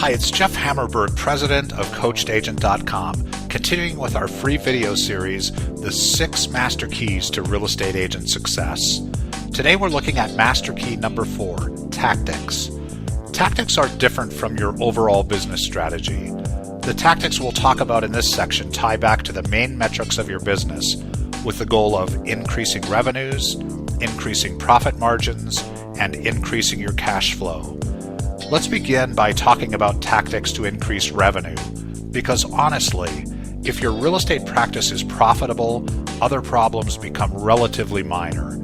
Hi, it's Jeff Hammerberg, president of CoachedAgent.com, continuing with our free video series, The 6 Master Keys to Real Estate Agent Success. Today we're looking at Master Key number 4, Tactics. Tactics are different from your overall business strategy. The tactics we'll talk about in this section tie back to the main metrics of your business with the goal of increasing revenues, increasing profit margins, and increasing your cash flow. Let's begin by talking about tactics to increase revenue, because honestly, if your real estate practice is profitable, other problems become relatively minor.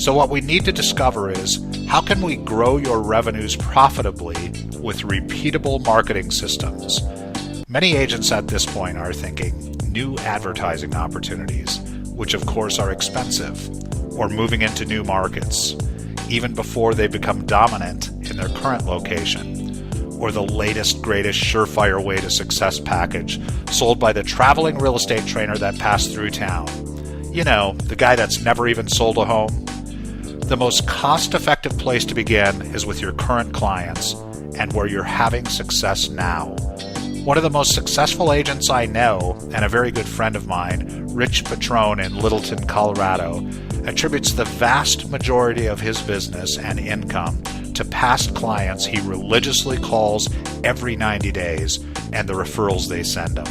So what we need to discover is, how can we grow your revenues profitably with repeatable marketing systems? Many agents at this point are thinking new advertising opportunities, which of course are expensive, or moving into new markets, even before they become dominant in their current location, or the latest, greatest surefire way to success package sold by the traveling real estate trainer that passed through town. You know, the guy that's never even sold a home. The most cost-effective place to begin is with your current clients and where you're having success now. One of the most successful agents I know, and a very good friend of mine, Rich Patrone in Littleton, Colorado, attributes the vast majority of his business and income to past clients he religiously calls every 90 days and the referrals they send him.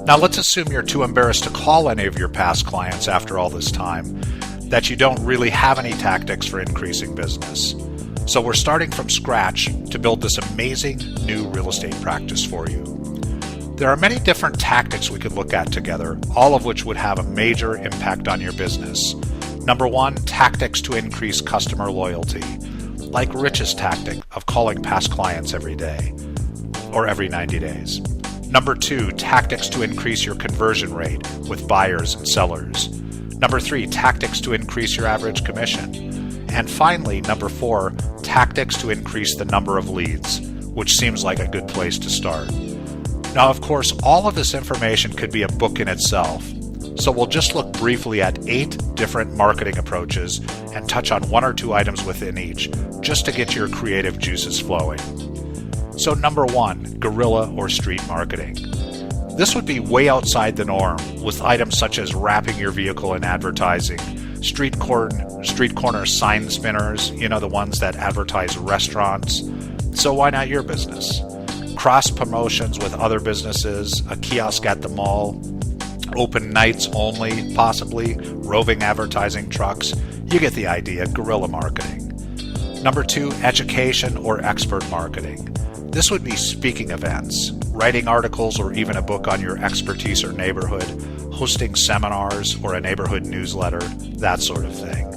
Now let's assume you're too embarrassed to call any of your past clients after all this time, that you don't really have any tactics for increasing business. So we're starting from scratch to build this amazing new real estate practice for you. There are many different tactics we could look at together, all of which would have a major impact on your business. Number 1, tactics to increase customer loyalty, like Rich's tactic of calling past clients every day or every 90 days. Number 2, tactics to increase your conversion rate with buyers and sellers. Number 3, tactics to increase your average commission. And finally, number 4, tactics to increase the number of leads, which seems like a good place to start. Now, of course, all of this information could be a book in itself, so we'll just look briefly at 8 different marketing approaches and touch on 1 or 2 items within each, just to get your creative juices flowing. So number 1, guerrilla or street marketing. This would be way outside the norm, with items such as wrapping your vehicle in advertising, street corner sign spinners, you know, the ones that advertise restaurants. So why not your business? Cross promotions with other businesses, a kiosk at the mall, open nights only, possibly, roving advertising trucks. You get the idea, guerrilla marketing. Number 2, education or expert marketing. This would be speaking events, writing articles or even a book on your expertise or neighborhood, hosting seminars or a neighborhood newsletter, that sort of thing.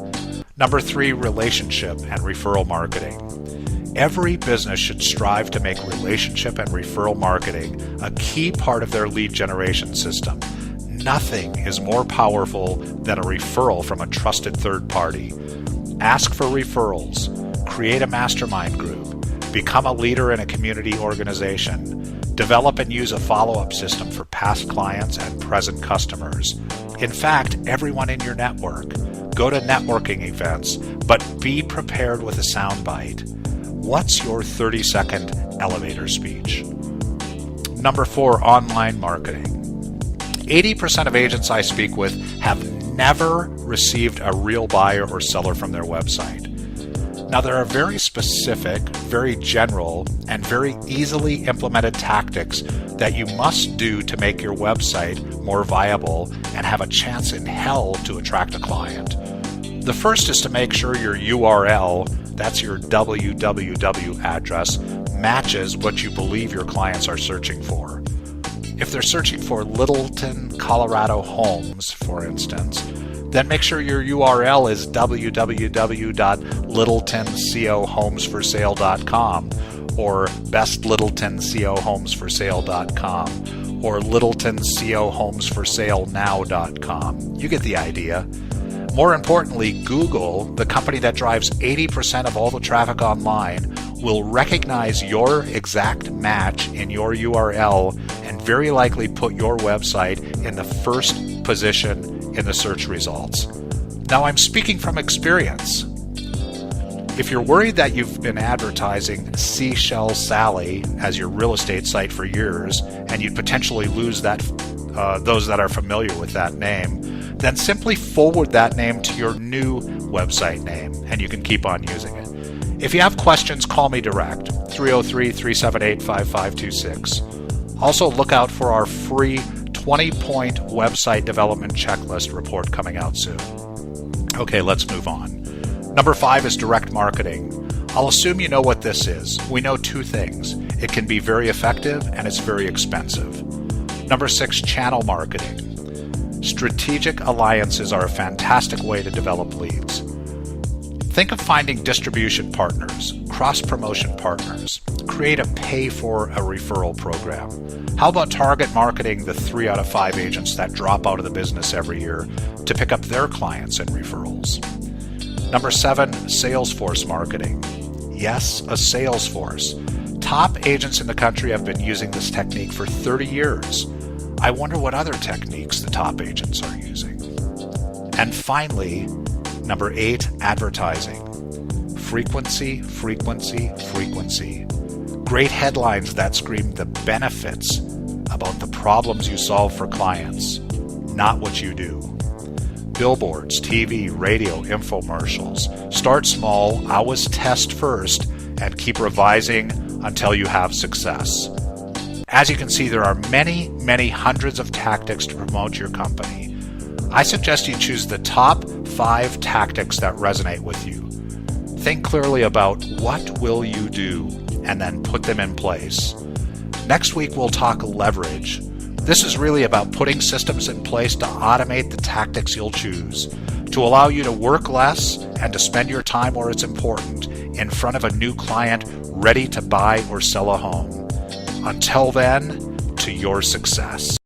Number 3, relationship and referral marketing. Every business should strive to make relationship and referral marketing a key part of their lead generation system. Nothing is more powerful than a referral from a trusted third party. Ask for referrals, create a mastermind group, become a leader in a community organization, develop and use a follow-up system for past clients and present customers. In fact, everyone in your network. Go to networking events, but be prepared with a soundbite. What's your 30-second elevator speech? Number 4, online marketing. 80% of agents I speak with have never received a real buyer or seller from their website. Now, there are very specific, very general, and very easily implemented tactics that you must do to make your website more viable and have a chance in hell to attract a client. The first is to make sure your URL, that's your www address, matches what you believe your clients are searching for. If they're searching for Littleton, Colorado homes, for instance, then make sure your URL is www.littletoncohomesforsale.com or bestlittletoncohomesforsale.com or littletoncohomesforsale.now.com. You get the idea. More importantly, Google, the company that drives 80% of all the traffic online, will recognize your exact match in your URL and very likely put your website in the first position in the search results. Now, I'm speaking from experience. If you're worried that you've been advertising Seashell Sally as your real estate site for years and you'd potentially lose those that are familiar with that name, then simply forward that name to your new website name and you can keep on using it. If you have questions, call me direct, 303-378-5526. Also, look out for our free 20-point website development checklist report coming out soon. Okay, let's move on. Number 5 is direct marketing. I'll assume you know what this is. We know two things. It can be very effective and it's very expensive. Number 6, channel marketing. Strategic alliances are a fantastic way to develop leads. Think of finding distribution partners, cross-promotion partners. Create a pay-for-a-referral program. How about target marketing the 3 out of 5 agents that drop out of the business every year to pick up their clients and referrals? Number 7, Salesforce marketing. Yes, a Salesforce. Top agents in the country have been using this technique for 30 years. I wonder what other techniques the top agents are using. And finally, number 8, advertising. Frequency, frequency, frequency. Great headlines that scream the benefits about the problems you solve for clients, not what you do. Billboards, TV, radio, infomercials. Start small, always test first, and keep revising until you have success. As you can see, there are many, many hundreds of tactics to promote your company. I suggest you choose the top 5 tactics that resonate with you. Think clearly about what will you do and then put them in place. Next week we'll talk leverage. This is really about putting systems in place to automate the tactics you'll choose, to allow you to work less and to spend your time where it's important in front of a new client ready to buy or sell a home. Until then, to your success.